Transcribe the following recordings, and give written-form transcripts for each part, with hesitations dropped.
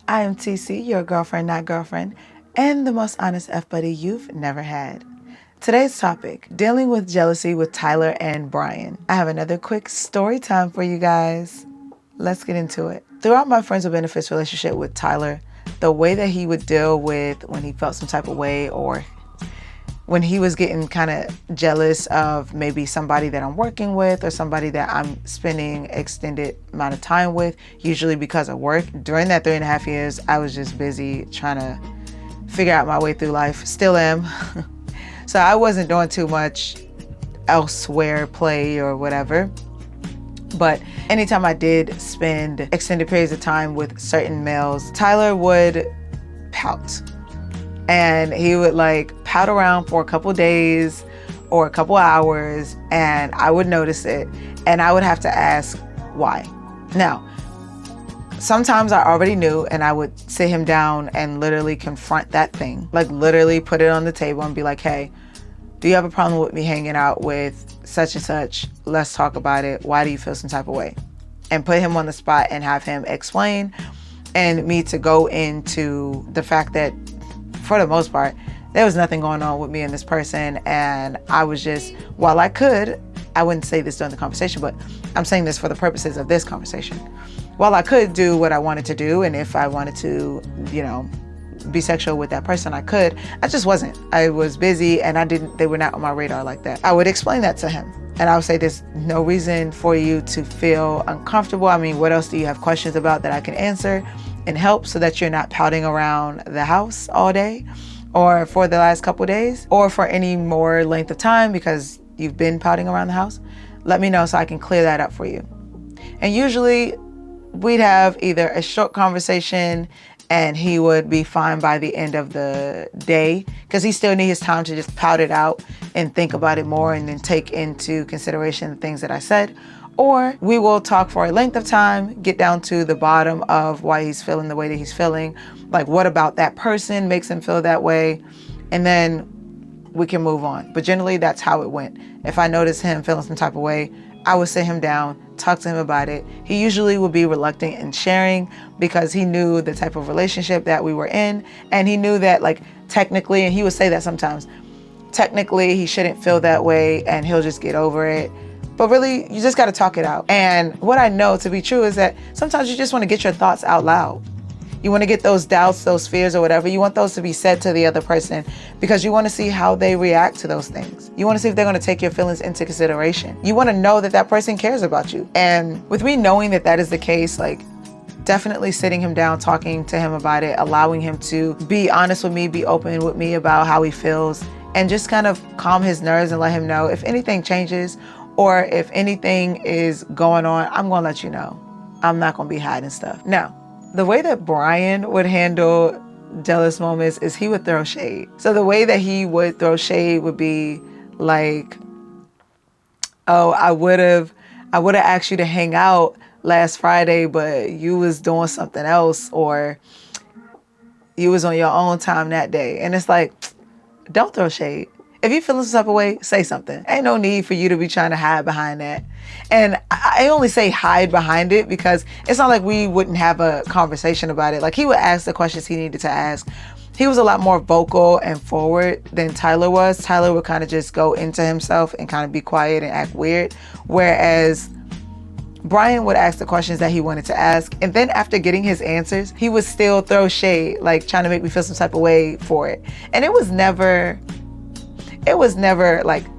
I am TC, your girlfriend, not girlfriend, and the most honest F-buddy you've never had. Today's topic, dealing with jealousy with Tyler and Brian. I have another quick story time for you guys. Let's get into it. Throughout my friends with benefits relationship with Tyler, the way that he would deal with when he felt some type of way or when he was getting kind of jealous of maybe somebody that I'm working with or somebody that I'm spending extended amount of time with, usually because of work. During that 3.5 years, I was just busy trying to figure out my way through life. Still am. So I wasn't doing too much elsewhere, play or whatever. But anytime I did spend extended periods of time with certain males, Tyler would pout. And he would pout around for a couple days or a couple hours, and I would notice it, and I would have to ask why. Now, sometimes I already knew, and I would sit him down and literally confront that thing, literally put it on the table and be like, hey, do you have a problem with me hanging out with such and such? Let's talk about it. Why do you feel some type of way? And put him on the spot and have him explain, and me to go into the fact that for the most part, there was nothing going on with me and this person. And I was just, while I could, I wouldn't say this during the conversation, but I'm saying this for the purposes of this conversation. While I could do what I wanted to do, and if I wanted to, be sexual with that person, I could. I just wasn't. I was busy and they were not on my radar like that. I would explain that to him. And I would say, there's no reason for you to feel uncomfortable. I mean, what else do you have questions about that I can answer and help so that you're not pouting around the house all day or for the last couple days or for any more length of time because you've been pouting around the house? Let me know so I can clear that up for you. And usually we'd have either a short conversation and he would be fine by the end of the day because he still needs time to just pout it out and think about it more and then take into consideration the things that I said. Or we will talk for a length of time, get down to the bottom of why he's feeling the way that he's feeling. Like, what about that person makes him feel that way? And then we can move on. But generally, that's how it went. If I noticed him feeling some type of way, I would sit him down, talk to him about it. He usually would be reluctant in sharing because he knew the type of relationship that we were in. And he knew that, technically, and he would say that sometimes, technically he shouldn't feel that way and he'll just get over it. But really, you just got to talk it out. And what I know to be true is that sometimes you just want to get your thoughts out loud. You want to get those doubts, those fears or whatever. You want those to be said to the other person because you want to see how they react to those things. You want to see if they're going to take your feelings into consideration. You want to know that that person cares about you. And with me knowing that that is the case, definitely sitting him down, talking to him about it, allowing him to be honest with me, be open with me about how he feels, and just kind of calm his nerves and let him know if anything changes or if anything is going on, I'm going to let you know. I'm not going to be hiding stuff. Now, the way that Brian would handle jealous moments is he would throw shade. So the way that he would throw shade would be like, oh, I would have asked you to hang out last Friday, but you was doing something else, or you was on your own time that day. And it's like, don't throw shade. If you feeling some type of way, say something. Ain't no need for you to be trying to hide behind that. And I only say hide behind it because it's not like we wouldn't have a conversation about it. He would ask the questions he needed to ask. He was a lot more vocal and forward than Tyler was. Tyler would kind of just go into himself and kind of be quiet and act weird. Whereas Brian would ask the questions that he wanted to ask. And then after getting his answers, he would still throw shade, trying to make me feel some type of way for it. And it was never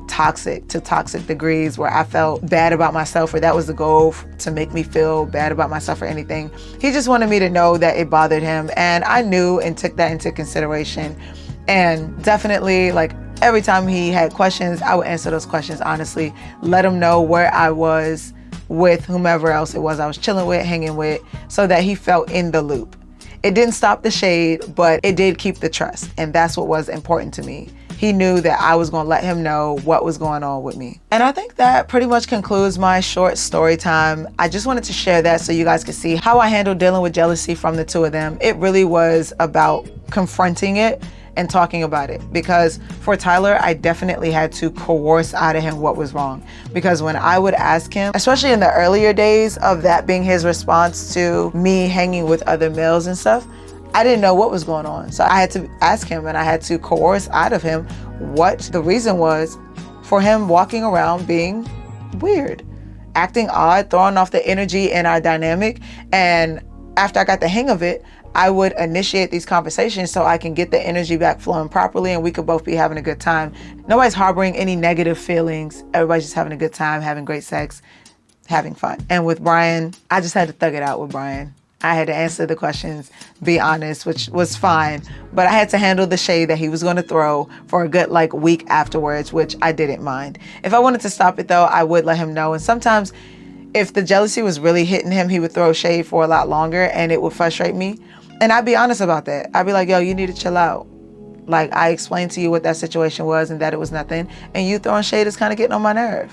toxic degrees where I felt bad about myself or that was the goal to make me feel bad about myself or anything. He just wanted me to know that it bothered him, and I knew and took that into consideration. And definitely, every time he had questions, I would answer those questions honestly, let him know where I was with whomever else it was I was chilling with, hanging with, so that he felt in the loop. It didn't stop the shade, but it did keep the trust, and that's what was important to me. He knew that I was going to let him know what was going on with me. And I think that pretty much concludes my short story time. I just wanted to share that so you guys could see how I handled dealing with jealousy from the two of them. It really was about confronting it and talking about it. Because for Tyler, I definitely had to coerce out of him what was wrong. Because when I would ask him, especially in the earlier days of that being his response to me hanging with other males and stuff, I didn't know what was going on. So I had to ask him, and I had to coerce out of him what the reason was for him walking around being weird, acting odd, throwing off the energy in our dynamic. And after I got the hang of it, I would initiate these conversations so I can get the energy back flowing properly and we could both be having a good time. Nobody's harboring any negative feelings. Everybody's just having a good time, having great sex, having fun. And with Brian, I just had to thug it out with Brian. I had to answer the questions, be honest, which was fine, but I had to handle the shade that he was going to throw for a good week afterwards, which I didn't mind. If I wanted to stop it though, I would let him know. And sometimes if the jealousy was really hitting him, he would throw shade for a lot longer and it would frustrate me. And I'd be honest about that. I'd be like, yo, you need to chill out. Like, I explained to you what that situation was and that it was nothing, and you throwing shade is kind of getting on my nerve.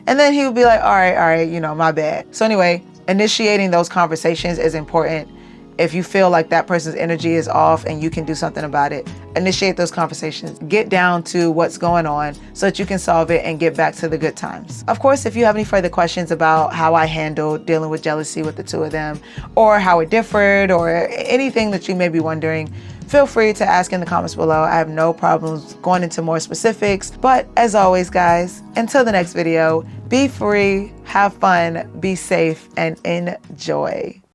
And then he would be like, all right, my bad. So anyway, initiating those conversations is important. If you feel like that person's energy is off and you can do something about it, initiate those conversations. Get down to what's going on so that you can solve it and get back to the good times. Of course, if you have any further questions about how I handled dealing with jealousy with the two of them, or how it differed, or anything that you may be wondering, feel free to ask in the comments below. I have no problems going into more specifics. But as always, guys, until the next video, be free, have fun, be safe, and enjoy.